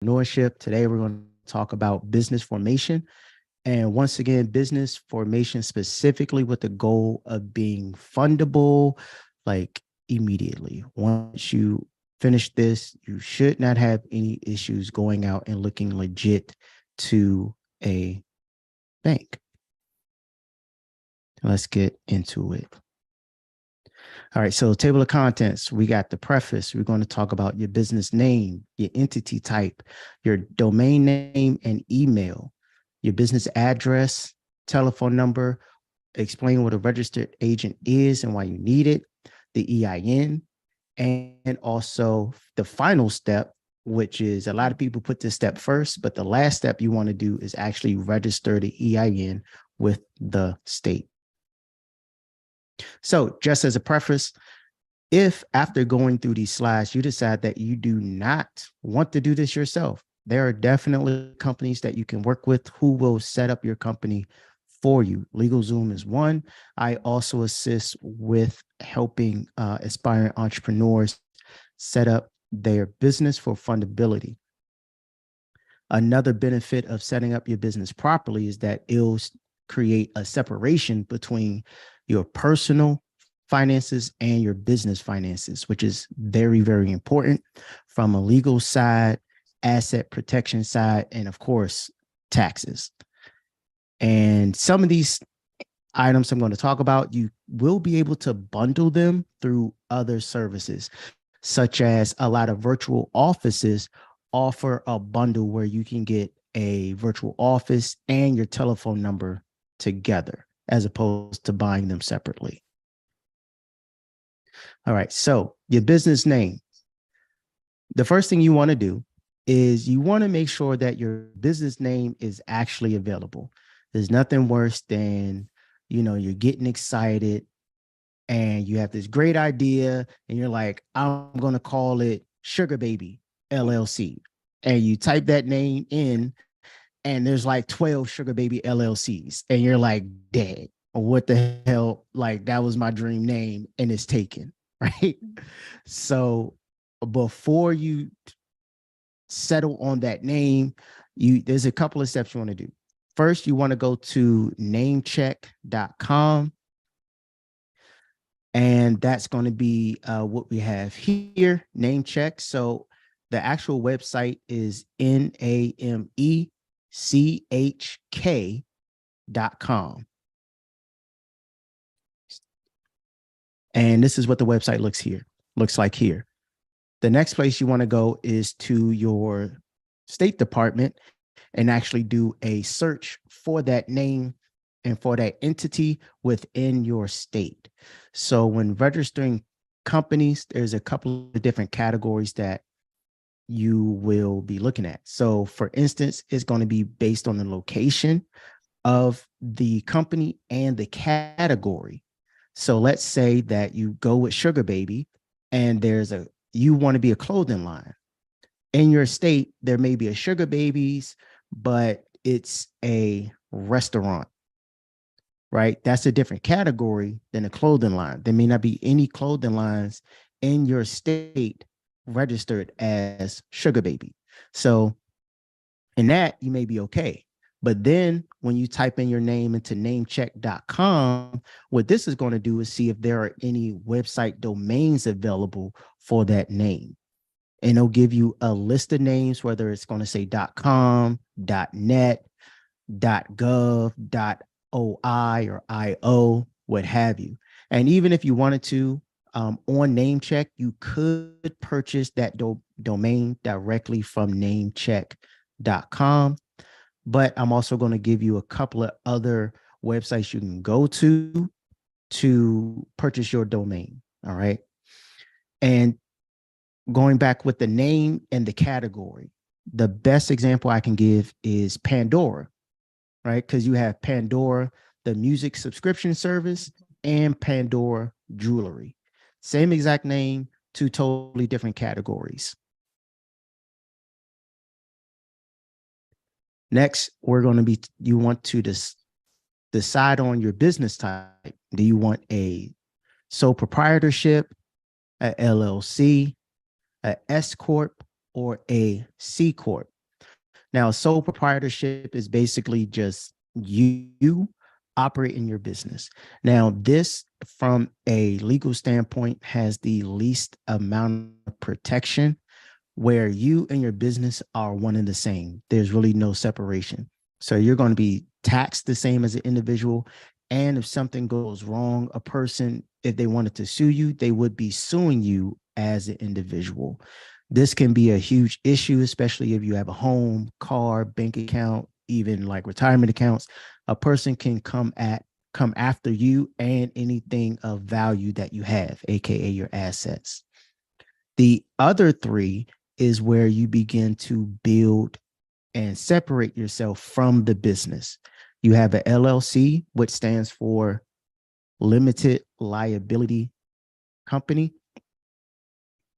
entrepreneurship. Today, we're going to talk about business formation. And once again, business formation specifically with the goal of being fundable, like immediately. Once you finish this, you should not have any issues going out and looking legit to a bank. Let's get into it. All right, so table of contents, we got the preface. We're going to talk about your business name, your entity type, your domain name and email, your business address, telephone number, explain what a registered agent is and why you need it, the EIN, and also the final step, which is a lot of people put this step first, but the last step you want to do is actually register the EIN with the state. So just as a preface, if after going through these slides, you decide that you do not want to do this yourself, there are definitely companies that you can work with who will set up your company for you. LegalZoom is one. I also assist with helping aspiring entrepreneurs set up their business for fundability. Another benefit of setting up your business properly is that it'll create a separation between your personal finances and your business finances, which is very, very important from a legal side, asset protection side, and of course, taxes. And some of these items I'm going to talk about, you will be able to bundle them through other services, such as a lot of virtual offices offer a bundle where you can get a virtual office and your telephone number together, as opposed to buying them separately. All right, so your business name. The first thing you want to do is you want to make sure that your business name is actually available. There's nothing worse than, you're getting excited and you have this great idea and you're like, I'm going to call it Sugar Baby LLC. And you type that name in and there's like 12 Sugar Baby LLCs. And you're like, dang, what the hell? Like, that was my dream name and it's taken, right? So before you settle on that name, there's a couple of steps you want to do. First, you want to go to namecheck.com. And that's going to be what we have here, Namecheck. So the actual website is namechk.com. And this is what the website looks like here. The next place you want to go is to your State Department and actually do a search for that name and for that entity within your state. So when registering companies, there's a couple of different categories that you will be looking at. So for instance, it's going to be based on the location of the company and the category. So let's say that you go with Sugar Baby and you want to be a clothing line. In your state, there may be a Sugar Babies, but it's a restaurant, right? That's a different category than a clothing line. There may not be any clothing lines in your state registered as Sugar Baby. So in that, you may be okay. But then when you type in your name into namecheck.com, what this is going to do is see if there are any website domains available for that name. And it'll give you a list of names, whether it's going to say .com, .net, .gov, .oi or .io, what have you. And even if you wanted to, on Namecheck, you could purchase that domain directly from namecheck.com. But I'm also going to give you a couple of other websites you can go to purchase your domain. All right. And going back with the name and the category, the best example I can give is Pandora, right? Because you have Pandora, the music subscription service, and Pandora jewelry. Same exact name, two totally different categories. Next, you want to decide on your business type. Do you want a sole proprietorship, a LLC, a S Corp, or a C Corp. Now, sole proprietorship is basically just you operating your business. Now, this, from a legal standpoint, has the least amount of protection, where you and your business are one and the same. There's really no separation. So you're going to be taxed the same as an individual. And if something goes wrong, a person, if they wanted to sue you, they would be suing you as an individual. This can be a huge issue, especially if you have a home, car, bank account, even like retirement accounts. A person can come after you and anything of value that you have, aka your assets. The other three is where you begin to build and separate yourself from the business. You have an LLC, which stands for limited liability company.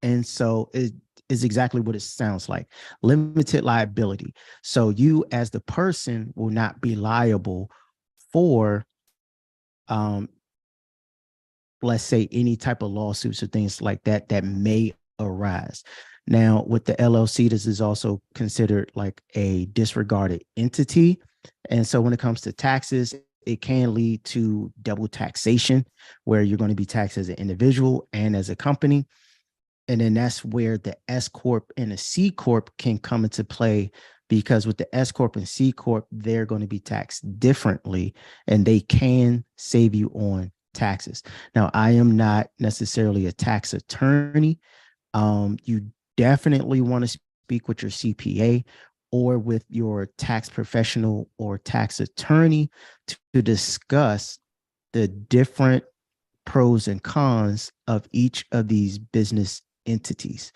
And so it is exactly what it sounds like, limited liability. So you, as the person, will not be liable for, um, let's say, any type of lawsuits or things like that that may arise. Now, with the LLC, this is also considered like a disregarded entity. And so when it comes to taxes, it can lead to double taxation, where you're going to be taxed as an individual and as a company. And then that's where the S Corp and a C Corp can come into play, because with the S Corp and C Corp, they're going to be taxed differently, and they can save you on taxes. Now, I am not necessarily a tax attorney. You definitely want to speak with your CPA or with your tax professional or tax attorney to discuss the different pros and cons of each of these business entities.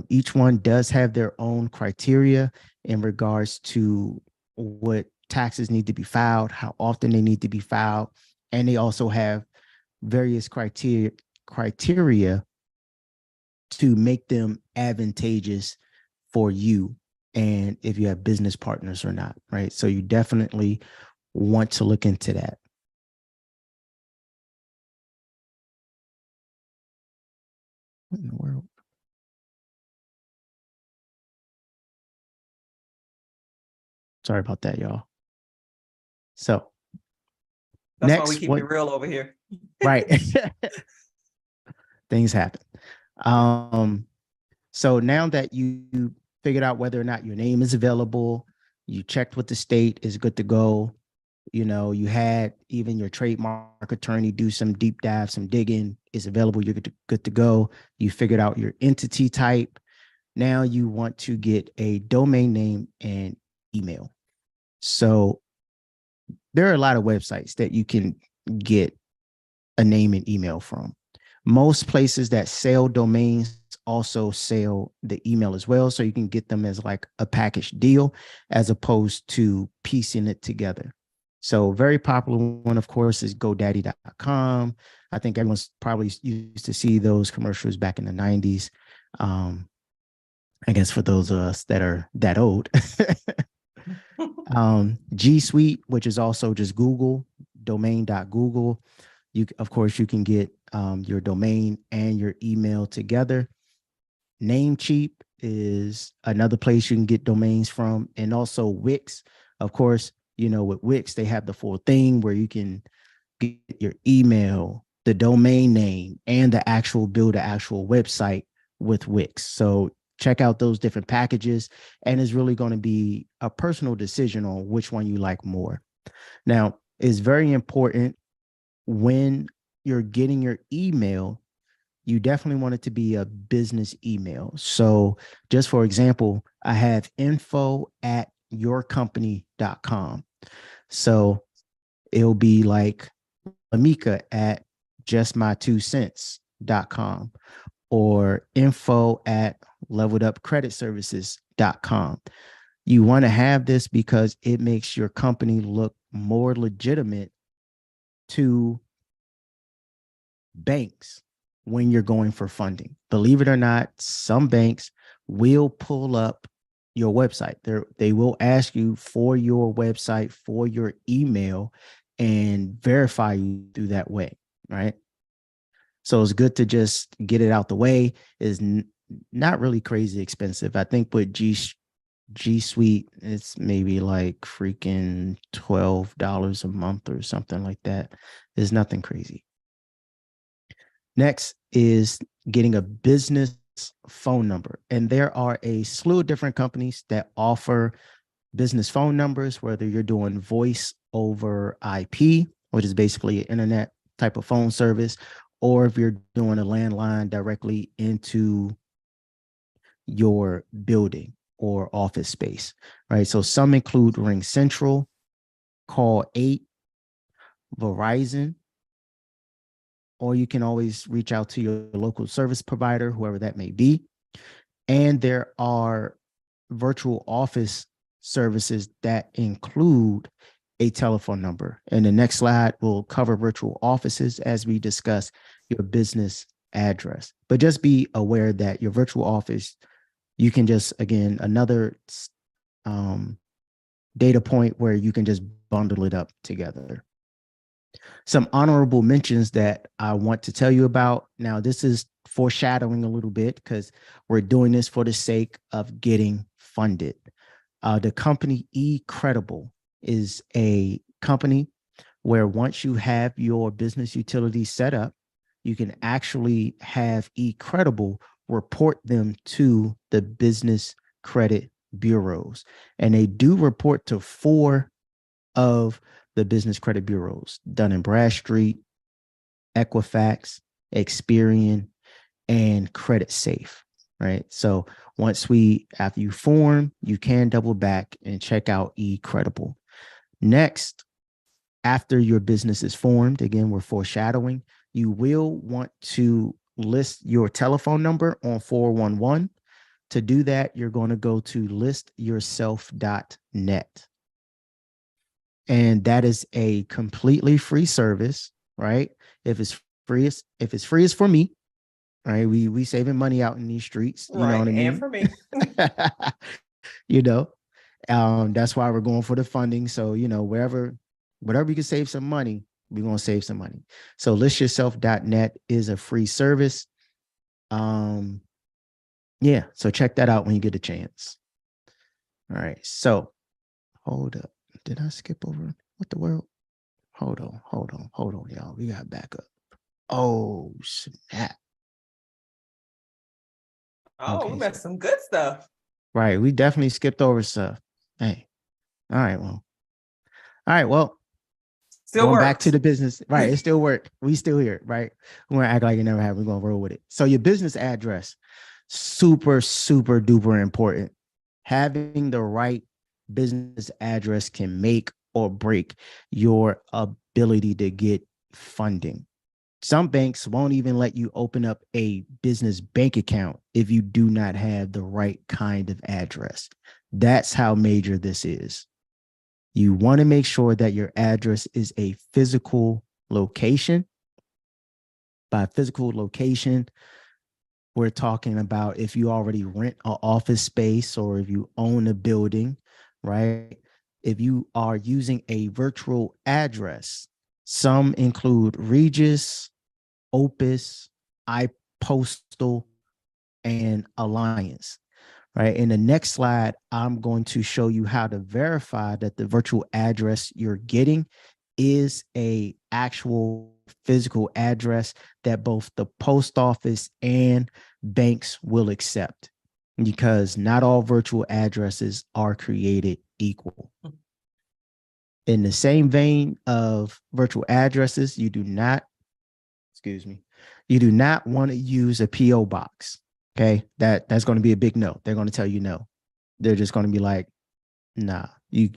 Each one does have their own criteria in regards to what taxes need to be filed, how often they need to be filed, and they also have various criteria to make them advantageous for you, and if you have business partners or not, right? So you definitely want to look into that. What in the world? Sorry about that, y'all. So That's why we next, keep what? it real over here. Right. Things happen. Um, so now that you figured out whether or not your name is available, you checked with the state, is good to go. You know, you had even your trademark attorney do some deep dive, some digging, is available, you're good to go. You figured out your entity type. Now you want to get a domain name and email. So there are a lot of websites that you can get a name and email from. Most places that sell domains also sell the email as well. So you can get them as like a package deal as opposed to piecing it together. So very popular one, of course, is GoDaddy.com. I think everyone's probably used to see those commercials back in the 90s. I guess for those of us that are that old. G Suite, which is also just Google, domain.google. You, of course, you can get your domain and your email together. Namecheap is another place you can get domains from, and also Wix. Of course, you know, with Wix, they have the full thing where you can get your email, the domain name, and the actual build an actual website with Wix. So check out those different packages, and it's really going to be a personal decision on which one you like more. Now, it's very important when you're getting your email, you definitely want it to be a business email. So just for example, I have info@yourcompany.com. So it'll be like Amika at justmy2cents.com or info@leveledupcreditservices.com. You want to have this because it makes your company look more legitimate to banks when you're going for funding. Believe it or not, some banks will pull up your website. They will ask you for your website, for your email, and verify you through that way, right? So it's good to just get it out the way. Is not really crazy expensive. I think with G Suite, it's maybe like freaking $12 a month or something like that. There's nothing crazy. Next is getting a business phone number. And there are a slew of different companies that offer business phone numbers, whether you're doing voice over IP, which is basically an internet type of phone service, or if you're doing a landline directly into your building or office space, right? So some include Ring Central, Call 8, Verizon, or you can always reach out to your local service provider, whoever that may be. And there are virtual office services that include a telephone number. And the next slide will cover virtual offices as we discuss your business address. But just be aware that your virtual office, you can just, again, another data point where you can just bundle it up together. Some honorable mentions that I want to tell you about. Now, this is foreshadowing a little bit because we're doing this for the sake of getting funded. The company eCredible is a company where once you have your business utilities set up, you can actually have eCredible report them to the business credit bureaus. And they do report to 4 of the business credit bureaus: Dun & Bradstreet, Equifax, Experian, and Credit Safe, right? So after you form, you can double back and check out eCredible. Next, after your business is formed, again, we're foreshadowing, you will want to list your telephone number on 411. To do that, you're going to go to listyourself.net. And that is a completely free service, right? If it's free, it's for me, right? We saving money out in these streets, you know what I mean? And for me. You know, that's why we're going for the funding. So, you know, whatever you can save some money, we're going to save some money. So listyourself.net is a free service. Yeah, so check that out when you get a chance. All right, so hold up. Did I skip over? What the world? Hold on, y'all. We got to back up. Oh, snap. Oh, Okay, we got some good stuff. Right, we definitely skipped over stuff. Hey, all right, well. Still going works. back to the business, right? It still worked. We still here, right? We're gonna act like it never happened. We're gonna roll with it. So your business address, super, super duper important. Having the right business address can make or break your ability to get funding. Some banks won't even let you open up a business bank account if you do not have the right kind of address. That's how major this is. You want to make sure that your address is a physical location. By physical location, we're talking about if you already rent an office space or if you own a building, right? If you are using a virtual address, some include Regis, Opus, iPostal, and Alliance. Right. In the next slide, I'm going to show you how to verify that the virtual address you're getting is a actual physical address that both the post office and banks will accept, because not all virtual addresses are created equal. In the same vein of virtual addresses, you do not want to use a PO box. Okay, that's going to be a big no. They're going to tell you no. They're just going to be like, nah, you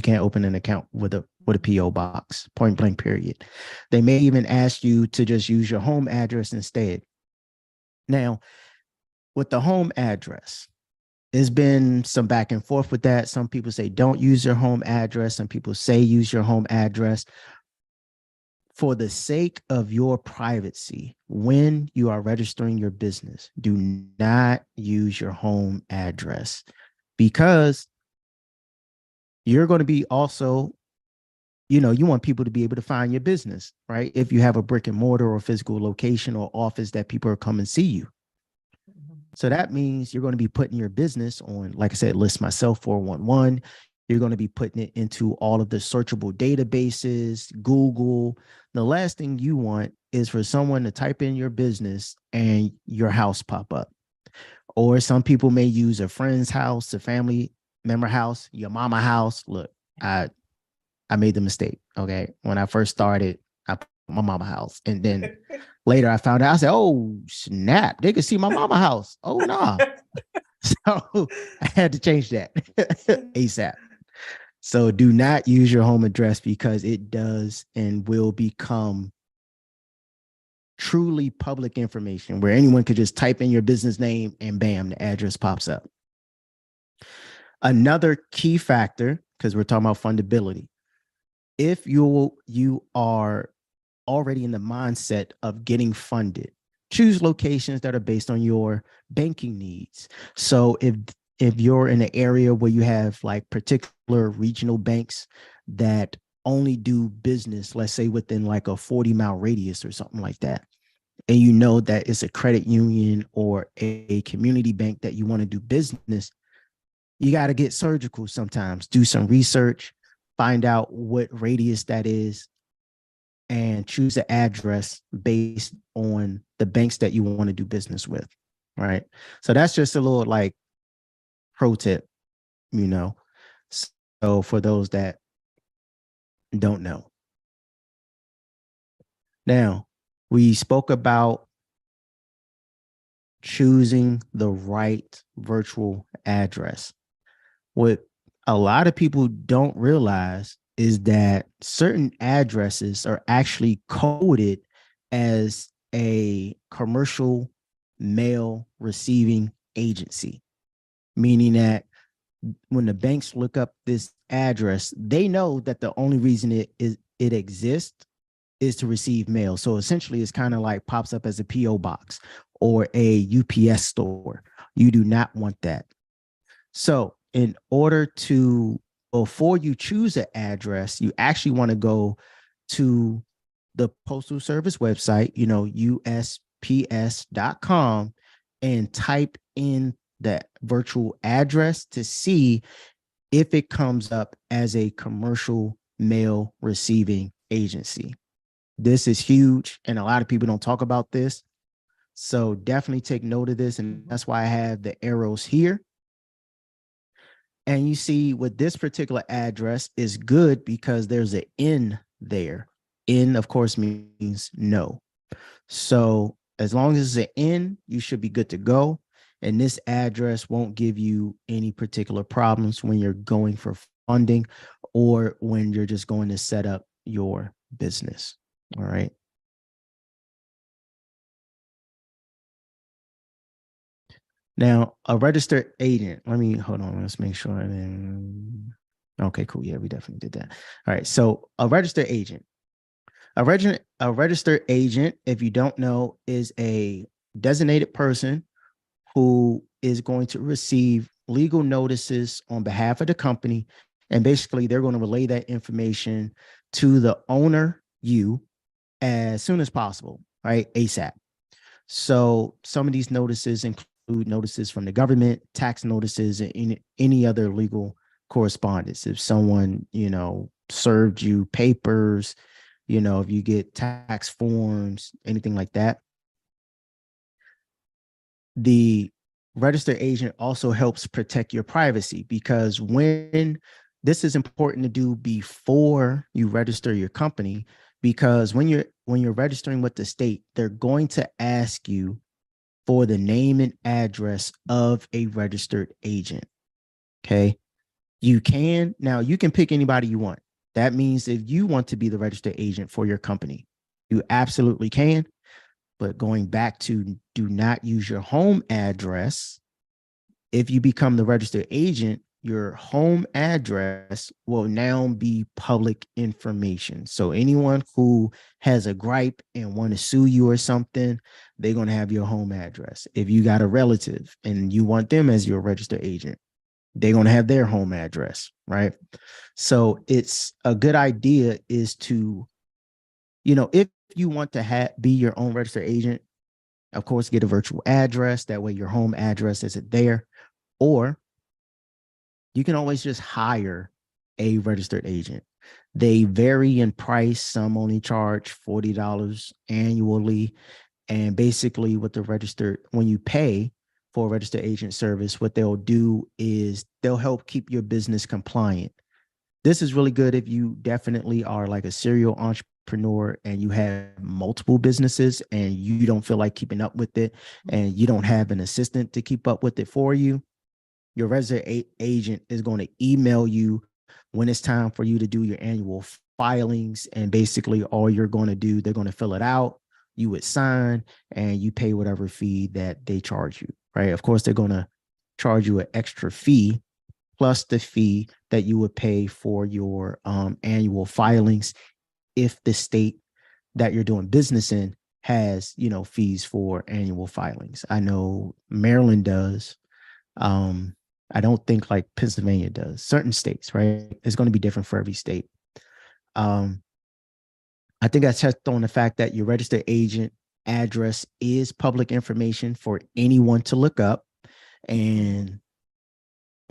can't open an account with a PO box, point blank, period. They may even ask you to just use your home address instead. Now, with the home address, there's been some back and forth with that. Some people say don't use your home address. Some people say use your home address. For the sake of your privacy, when you are registering your business, do not use your home address, because you're going to be also, you want people to be able to find your business, right? If you have a brick and mortar or physical location or office that people are coming see you. So that means you're going to be putting your business on, like I said, List Myself 411. You're going to be putting it into all of the searchable databases, Google. The last thing you want is for someone to type in your business and your house pop up. Or some people may use a friend's house, a family member house, your mama house. Look, I I made the mistake. Okay. When I first started, I put my mama house. And then later I found out, I said, oh, snap. They could see my mama house. Oh, nah. So I had to change that ASAP. So do not use your home address because it does and will become truly public information where anyone could just type in your business name and bam, the address pops up. Another key factor, because we're talking about fundability, if you are already in the mindset of getting funded, choose locations that are based on your banking needs. So if you're in an area where you have like particular regional banks that only do business, let's say within like a 40-mile radius or something like that, and you know that it's a credit union or a community bank that you want to do business, you got to get surgical sometimes, do some research, find out what radius that is, and choose an address based on the banks that you want to do business with. Right. So that's just a little like pro tip, you know. So for those that don't know. Now, we spoke about choosing the right virtual address. What a lot of people don't realize is that certain addresses are actually coded as a commercial mail receiving agency, meaning that when the banks look up this address, they know that the only reason it exists is to receive mail. So essentially, it's kind of like pops up as a PO box or a UPS store. You do not want that. So in order to, before you choose an address, you actually want to go to the Postal Service website, USPS.com, and type in that virtual address to see if it comes up as a commercial mail receiving agency. This is huge, and a lot of people don't talk about this. So definitely take note of this. And that's why I have the arrows here. And you see with this particular address is good because there's an N there. N, of course, means no. So as long as it's an N, you should be good to go. And this address won't give you any particular problems when you're going for funding or when you're just going to set up your business. All right. Now, a registered agent. Let me hold on. Let's make sure. Okay, cool. Yeah, we definitely did that. All right. So, a registered agent. A registered agent, if you don't know, is a designated person who is going to receive legal notices on behalf of the company. And basically, they're going to relay that information to the owner, you, as soon as possible, right? ASAP. So some of these notices include notices from the government, tax notices, and any other legal correspondence. If someone, served you papers, if you get tax forms, anything like that. The registered agent also helps protect your privacy because when this is important to do before you register your company, because when you're registering with the state, they're going to ask you for the name and address of a registered agent. Okay. You can pick anybody you want. That means if you want to be the registered agent for your company, you absolutely can. But going back to do not use your home address. If you become the registered agent, your home address will now be public information. So anyone who has a gripe and want to sue you or something, they're going to have your home address. If you got a relative and you want them as your registered agent, they're going to have their home address, right? So it's a good idea is to, if you want to be your own registered agent, Of course, get a virtual address. That way your home address isn't there. Or you can always just hire a registered agent. They vary in price. Some only charge $40 annually. And basically when you pay for a registered agent service, what they'll do is they'll help keep your business compliant. This is really good if you definitely are like a serial entrepreneur and you have multiple businesses and you don't feel like keeping up with it and you don't have an assistant to keep up with it for you. Your registered agent is going to email you when it's time for you to do your annual filings. And basically all you're going to do, they're going to fill it out. You would sign and you pay whatever fee that they charge you, right? Of course, they're going to charge you an extra fee plus the fee that you would pay for your annual filings if the state that you're doing business in has, fees for annual filings. I know Maryland does. I don't think like Pennsylvania does. Certain states, right? It's going to be different for every state. I think I touched on the fact that your registered agent address is public information for anyone to look up. And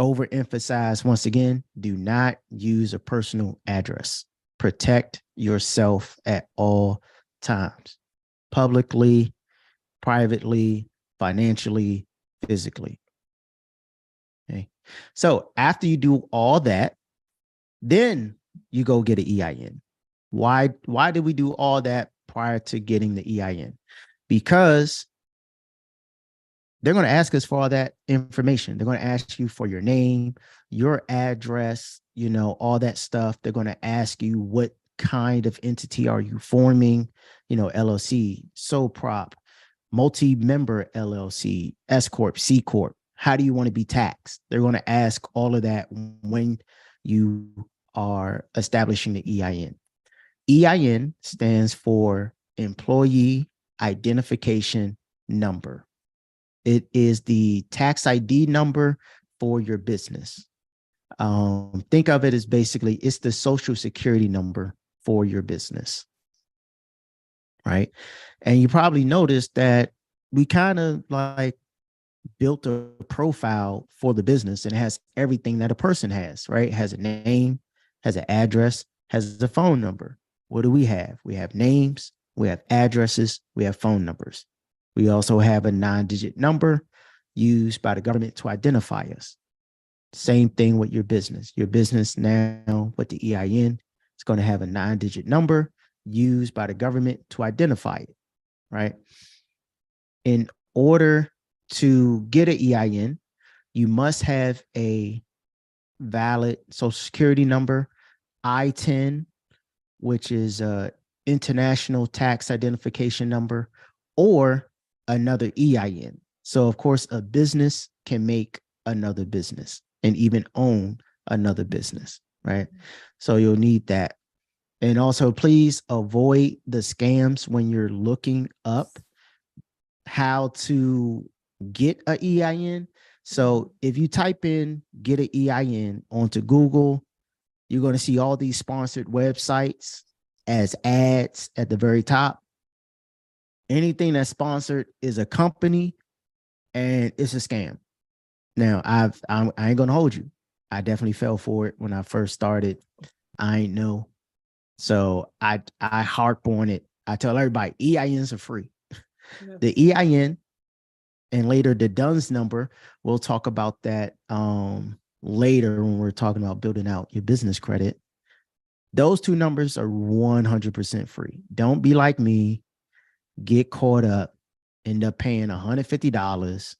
overemphasize once again, do not use a personal address. Protect yourself at all times, publicly, privately, financially, physically. Okay. So after you do all that, then you go get an EIN. Why did we do all that prior to getting the EIN? Because they're going to ask us for all that information. They're going to ask you for your name, your address, all that stuff. They're going to ask you what kind of entity are you forming, LLC, sole prop, multi-member LLC, S Corp, C Corp. How do you want to be taxed? They're going to ask all of that when you are establishing the EIN. EIN stands for Employee Identification Number. It is the tax ID number for your business. Think of it as basically it's the social security number for your business, right? And you probably noticed that we kind of like built a profile for the business and it has everything that a person has, right? It has a name, has an address, has a phone number. What do we have? We have names, we have addresses, we have phone numbers. We also have a 9-digit number used by the government to identify us. Same thing with your business. Your business now with the EIN is going to have a 9-digit number used by the government to identify it, right? In order to get an EIN, you must have a valid social security number, I-10, which is a international tax identification number, or another EIN. So of course, a business can make another business and even own another business, right? So you'll need that. And also please avoid the scams when you're looking up how to get an EIN. So if you type in get an EIN onto Google, you're going to see all these sponsored websites as ads at the very top. Anything that's sponsored is a company and it's a scam. Now, I ain't gonna hold you. I definitely fell for it when I first started. I ain't know. So I harp on it. I tell everybody EINs are free. Yeah. The EIN and later the DUNS number, we'll talk about that later when we're talking about building out your business credit. Those two numbers are 100% free. Don't be like me, get caught up, end up paying $150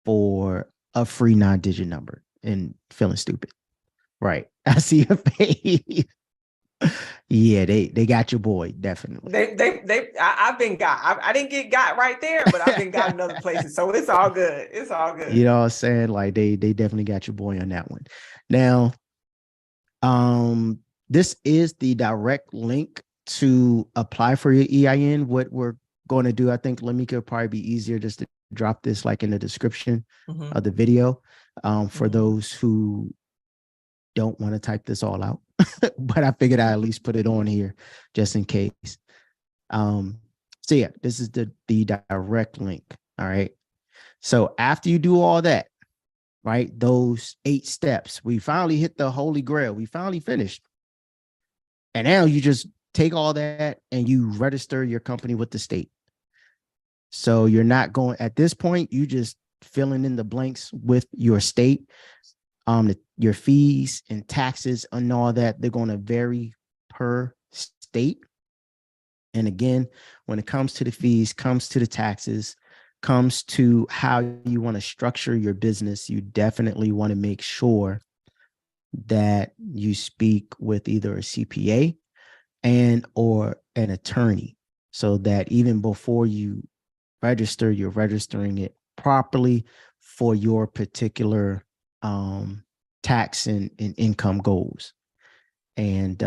for a free 9-digit number and feeling stupid. Right. I see your face. Yeah, they got your boy, definitely. I've been got. I didn't get got right there, but I've been got in other places. So it's all good. It's all good. You know what I'm saying? Like they definitely got your boy on that one. Now, this is the direct link to apply for your EIN. What we're going to do, I think Lamika would probably be easier just to drop this like in the description of the video for those who don't want to type this all out. But I figured I at least put it on here just in case. So yeah, this is the direct link. All right. So after you do all that, right, those 8 steps, we finally hit the holy grail. We finally finished. And now you just take all that and you register your company with the state. So you're not going at this point, you just filling in the blanks with your state. Your fees and taxes and all that, they're going to vary per state. And again, when it comes to the fees, comes to the taxes, comes to how you want to structure your business, you definitely want to make sure that you speak with either a CPA and or an attorney, so that even before you register, you're registering it properly for your particular tax and income goals. And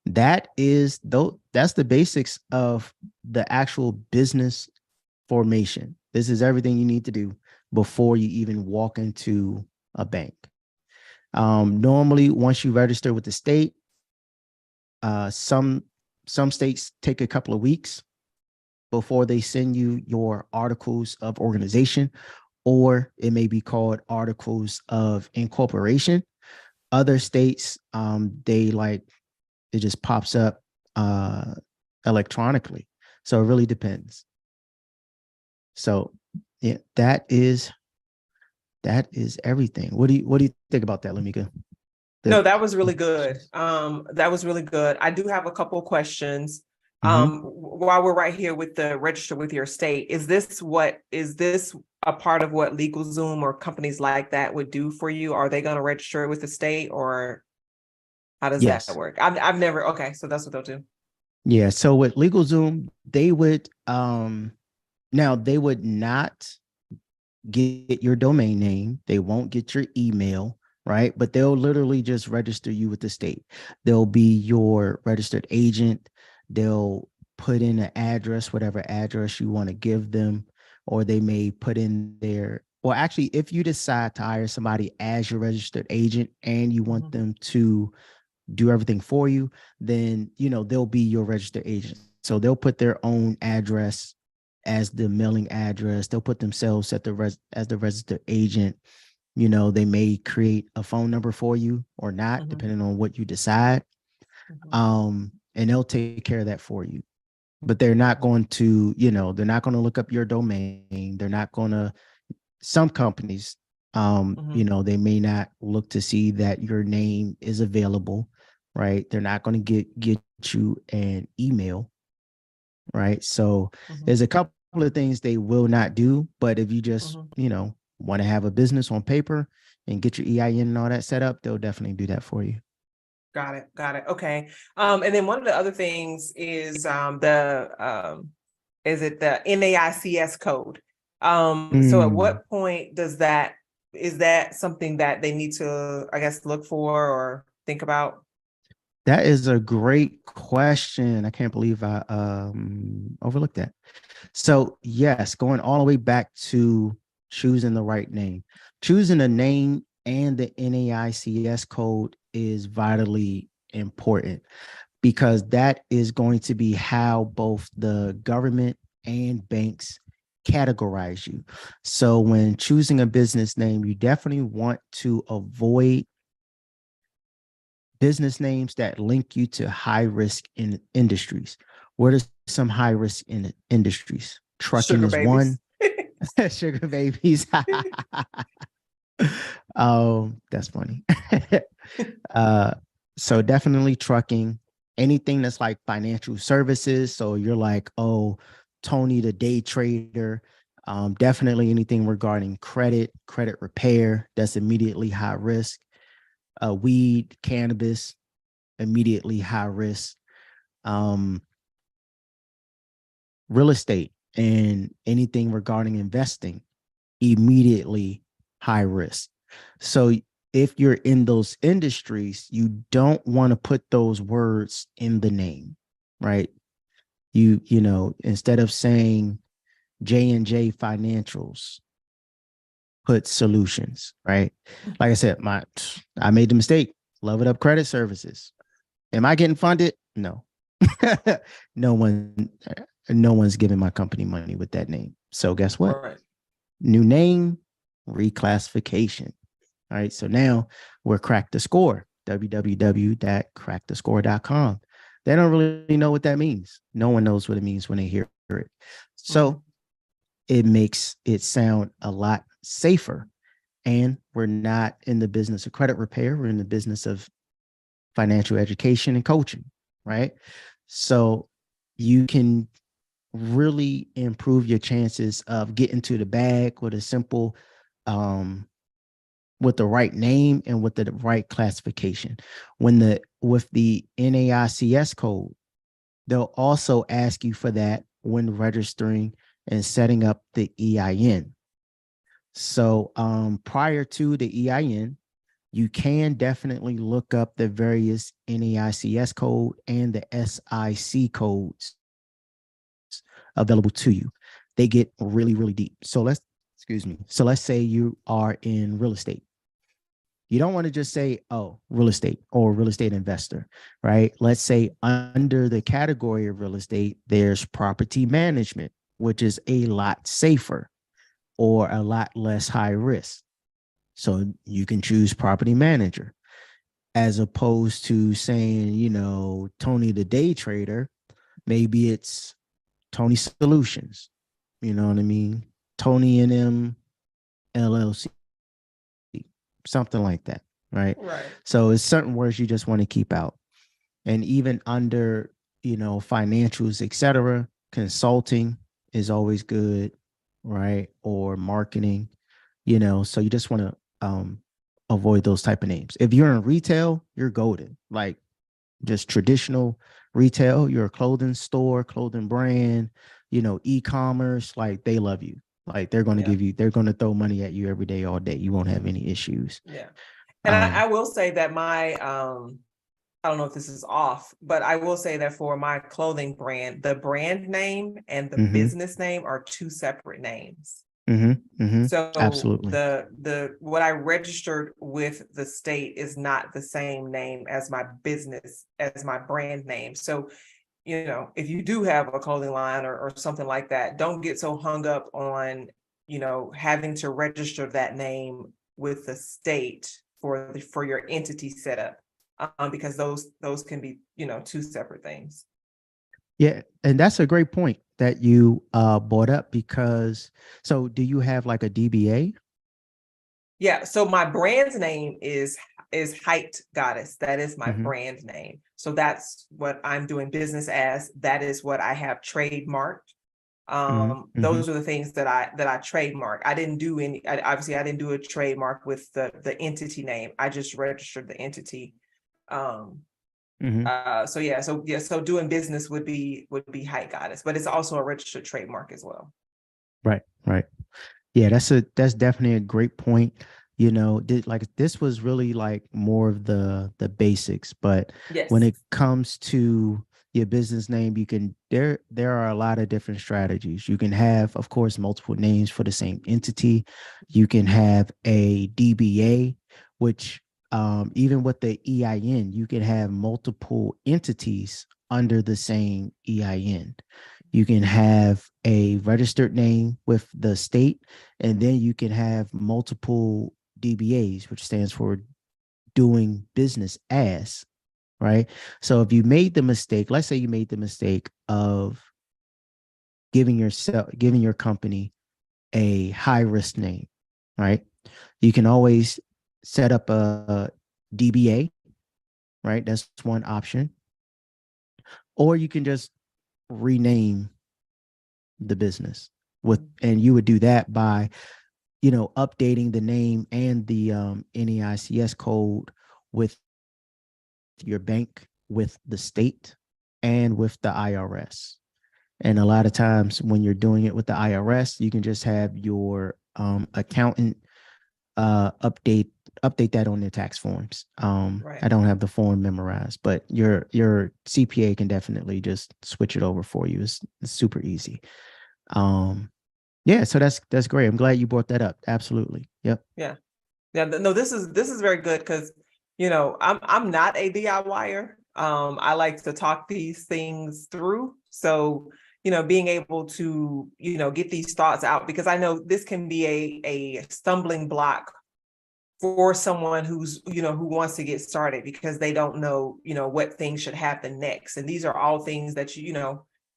that's the basics of the actual business formation. This is everything you need to do before you even walk into a bank. Normally, once you register with the state, some states take a couple of weeks before they send you your articles of organization, or it may be called articles of incorporation. Other states, it just pops up electronically. So it really depends. So yeah, that is everything. What do you think about that, Lamika? No, that was really good. That was really good. I do have a couple of questions. While we're right here with the register with your state, is this a part of what LegalZoom or companies like that would do for you? Are they going to register it with the state, or how does that Yes. work? I've never. Okay, so that's what they'll do. Yeah. So with LegalZoom, they would now they would not get your domain name. They won't get your email, right? But they'll literally just register you with the state. They'll be your registered agent. They'll put in an address, whatever address you want to give them, or they may put in their, or actually, if you decide to hire somebody as your registered agent and you want them to do everything for you, then, they'll be your registered agent. So they'll put their own address as the mailing address. They'll put themselves as the registered agent. They may create a phone number for you or not, depending on what you decide. And they'll take care of that for you. But they're not going to, they're not going to look up your domain. They're not going to, some companies, they may not look to see that your name is available, right? They're not going to get you an email, right? So there's a couple of things they will not do, but if you just, want to have a business on paper and get your EIN and all that set up, they'll definitely do that for you. Got it. Okay. And then one of the other things is is it the NAICS code? So at what point is that something that they need to, I guess, look for or think about? That is a great question. I can't believe I overlooked that. So yes, going all the way back to choosing the right name. Choosing a name and the NAICS code is vitally important, because that is going to be how both the government and banks categorize you. So when choosing a business name, you definitely want to avoid business names that link you to high risk in industries. What are some high risk in industries? Trucking Sugar is babies. one. Sugar babies. That's funny. So definitely trucking. Anything that's like financial services. So you're like, oh, Tony the day trader. Definitely anything regarding credit repair, that's immediately high risk. Weed, cannabis, immediately high risk. Real estate and anything regarding investing, immediately high risk. So if you're in those industries, you don't want to put those words in the name, right? Instead of saying J&J Financials, put solutions, right? Like I said, I made the mistake. Love It Up Credit Services. Am I getting funded? No. no one, no one's giving my company money with that name. So guess what? Right. New name, reclassification. All right. So now we're Crack the Score, www.crackthescore.com. They don't really know what that means. No one knows what it means when they hear it. So it makes it sound a lot safer. And we're not in the business of credit repair. We're in the business of financial education and coaching, right? So you can really improve your chances of getting to the bag with a simple, with the right name and with the right classification. With the NAICS code, they'll also ask you for that when registering and setting up the EIN. So prior to the EIN, you can definitely look up the various NAICS code and the SIC codes available to you. They get really, really deep. So let's say you are in real estate. You don't want to just say, oh, real estate or real estate investor, right? Let's say under the category of real estate, there's property management, which is a lot safer or a lot less high risk. So you can choose property manager as opposed to saying, Tony the day trader. Maybe it's Tony Solutions, you know what I mean? Tony and M LLC, something like that, right? Right. So it's certain words you just want to keep out. And even under, financials, etc., consulting is always good, right? Or marketing, so you just want to avoid those type of names. If you're in retail, you're golden. Like just traditional retail, you're a clothing store, clothing brand, e-commerce, like they love you. Like they're going to they're going to throw money at you every day, all day. You won't have any issues. Yeah. And I will say that my, I don't know if this is off, but I will say that for my clothing brand, the brand name and the business name are two separate names. So Absolutely. the what I registered with the state is not the same name as my business, as my brand name. So, if you do have a clothing line or something like that, don't get so hung up on, having to register that name with the state for your entity setup, because those can be, two separate things. Yeah, and that's a great point that you brought up because so do you have like a DBA? Yeah, so my brand's name is Height Goddess. That is my brand name. So that's what I'm doing business as. That is what I have trademarked. Those are the things that I trademark. I didn't do any, obviously I didn't do a trademark with the entity name. I just registered the entity. So doing business would be Height Goddess, but it's also a registered trademark as well. Right. Yeah, that's definitely a great point. This was really like more of the basics, but when it comes to your business name, there are a lot of different strategies. You can have, of course, multiple names for the same entity. You can have a DBA, which even with the EIN, you can have multiple entities under the same EIN. You can have a registered name with the state, and then you can have multiple DBAs, which stands for doing business as, right? So if you made the mistake, let's say you made the mistake of giving your company a high risk name, right? You can always set up a DBA, right? That's one option. Or you can just rename the business and you would do that by updating the name and the NAICS code with your bank, with the state, and with the IRS. And a lot of times when you're doing it with the IRS, you can just have your accountant update that on their tax forms. Right. I don't have the form memorized, but your CPA can definitely just switch it over for you. It's super easy. Yeah, so that's great. I'm glad you brought that up. Absolutely. Yep. Yeah. No, this is very good because I'm not a DIYer. I like to talk these things through. So, being able to, get these thoughts out, because I know this can be a stumbling block for someone who wants to get started, because they don't know, what things should happen next. And these are all things that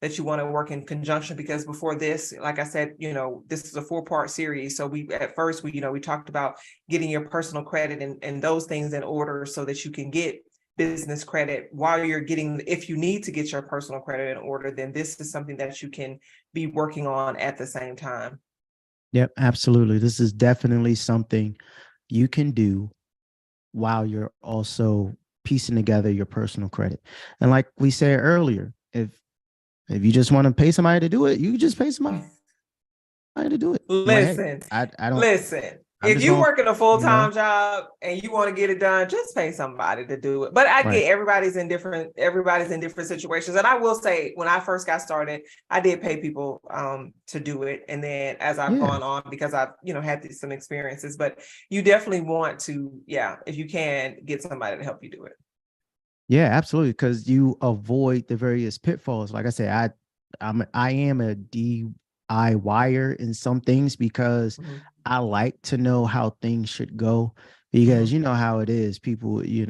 that you want to work in conjunction, because before this, like I said, this is a 4-part series. So at first we talked about getting your personal credit and those things in order so that you can get business credit while you're getting, if you need to get your personal credit in order, then this is something that you can be working on at the same time. Yep, absolutely. This is definitely something you can do while you're also piecing together your personal credit. And like we said earlier, if you just want to pay somebody to do it, you just pay somebody to do it. Like, hey, Listen, I don't. listen. I'm If just you going. work in a full-time job and you want to get it done, just pay somebody to do it. But I Right. get everybody's in different situations. And I will say, when I first got started, I did pay people to do it. And then as I've Yeah. gone on, because I've, had some experiences, but you definitely want to, if you can, get somebody to help you do it. Yeah, absolutely. Because you avoid the various pitfalls. Like I said, I am a DIYer in some things because I like to know how things should go, because you know how it is. People, you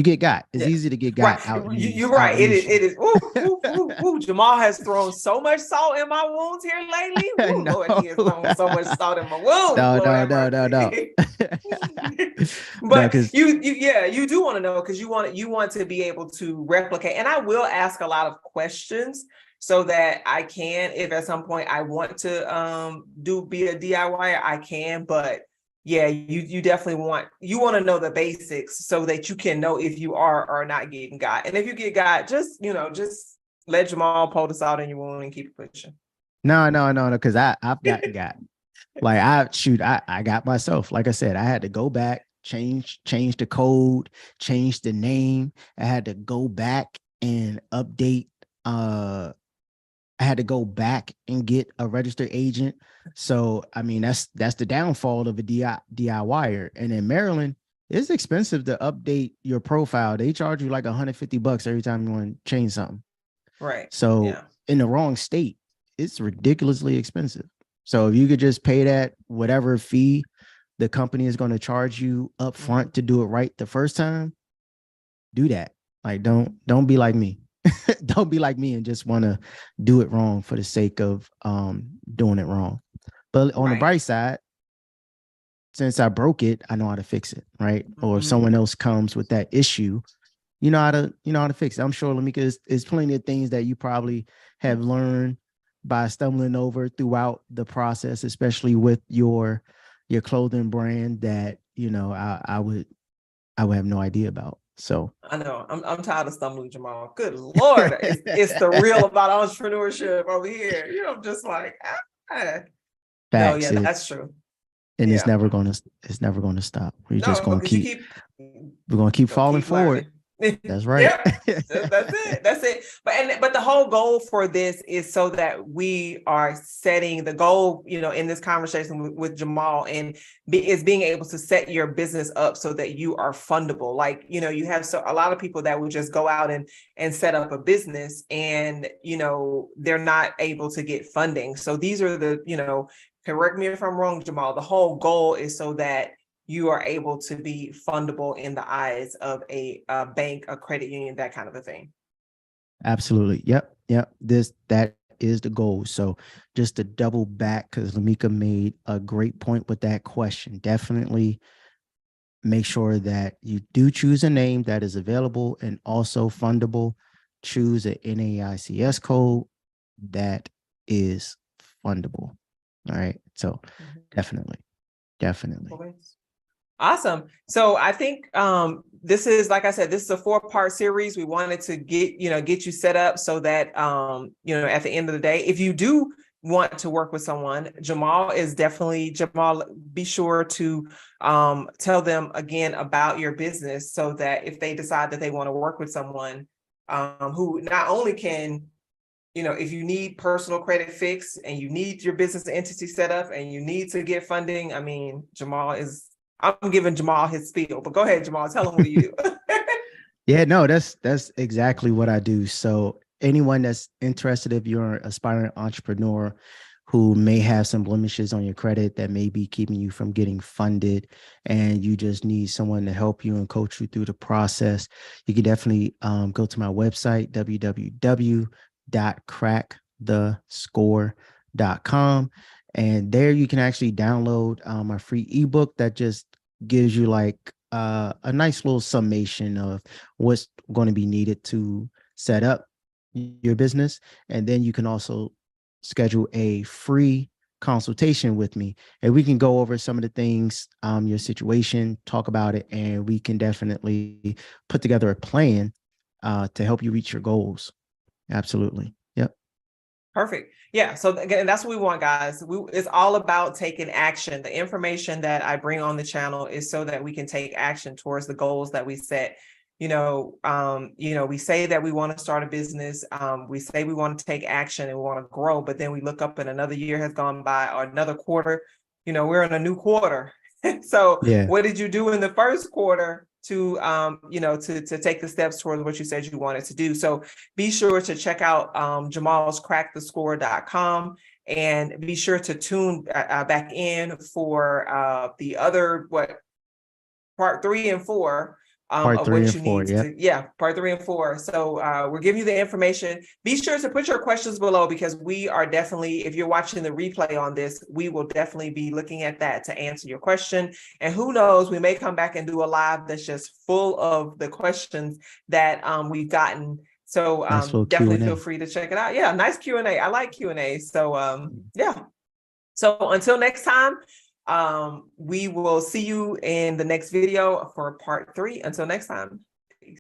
get got. It's easy to get got Right. out. You're right. It is. Ooh, ooh, ooh, ooh. Jamal has thrown so much salt in my wounds here lately. Ooh, No. Lord, he has thrown so much salt in my wounds. No, Lord have no. mercy. No, But because you do want to know, because you want to be able to replicate. And I will ask a lot of questions so that I can, if at some point I want to be a DIY, I can. But yeah, you definitely want to know the basics so that you can know if you are or not getting got. And if you get got, just let Jamal pull the salt in your wound and keep pushing. no, because I've gotten got. Like I got myself. Like I said, I had to go back, change the code, change the name. I had to go back and update. I had to go back and get a registered agent. So I mean, that's the downfall of a DIYer. And in Maryland, it's expensive to update your profile. They charge you like $150 every time you want to change something. Right. So in the wrong state, it's ridiculously expensive. So if you could just pay that whatever fee the company is going to charge you up front to do it right the first time, do that. Like don't be like me. Don't be like me and just want to do it wrong for the sake of doing it wrong. But on the bright side, since I broke it, I know how to fix it, right? Or if someone else comes with that issue, you know how to fix it. I'm sure Lamika is plenty of things that you probably have learned by stumbling over throughout the process, especially with your clothing brand that I would have no idea about. So I know I'm tired of stumbling, Jamal. Good Lord, it's the real about entrepreneurship over here. I'm just like, no, yeah, that's true. And it's never gonna stop. We're just gonna we're gonna keep falling forward. That's right. That's it. But the whole goal for this is so that we are setting the goal, in this conversation with Jamal, and is being able to set your business up so that you are fundable. Like, you have a lot of people that will just go out and set up a business and, they're not able to get funding. So these are the, correct me if I'm wrong, Jamal, the whole goal is so that you are able to be fundable in the eyes of a bank, a credit union, that kind of a thing. Absolutely. Yep. That is the goal. So just to double back, because Lamika made a great point with that question, definitely make sure that you do choose a name that is available and also fundable. Choose an NAICS code that is fundable. All right. So definitely. Awesome. So I think this is, like I said, this is a 4-part series. We wanted to get you set up so that at the end of the day, if you do want to work with someone, Jamal, be sure to tell them again about your business, so that if they decide that they want to work with someone who not only can, if you need personal credit fixed and you need your business entity set up and you need to get funding, I mean, I'm giving Jamal his spiel, but go ahead, Jamal, tell him what you do. Yeah, no, that's exactly what I do. So anyone that's interested, if you're an aspiring entrepreneur who may have some blemishes on your credit that may be keeping you from getting funded, and you just need someone to help you and coach you through the process, you can definitely go to my website, www.crackthescore.com. And there you can actually download my free ebook that just gives you like a nice little summation of what's going to be needed to set up your business. And then you can also schedule a free consultation with me, and we can go over some of the things, your situation, talk about it, and we can definitely put together a plan to help you reach your goals. Absolutely. Yep. Perfect. Yeah. So again, that's what we want, guys. It's all about taking action. The information that I bring on the channel is so that we can take action towards the goals that we set. We say that we want to start a business. We say we want to take action and we want to grow, but then we look up and another year has gone by or another quarter. We're in a new quarter. So Yeah. what did you do in the first quarter to to take the steps towards what you said you wanted to do? So be sure to check out Jamal's crackthescore.com, and be sure to tune back in for the other part 3 and 4 Part of three what and you four. need Yep. to, part 3 and 4. So we're giving you the information. Be sure to put your questions below, because we are definitely, if you're watching the replay on this, we will definitely be looking at that to answer your question. And who knows, we may come back and do a live that's just full of the questions that we've gotten. So Nice little definitely feel Q&A. free to check it out. Yeah, nice Q&A. I like Q&A. So yeah. So until next time, we will see you in the next video for part 3. Until next time.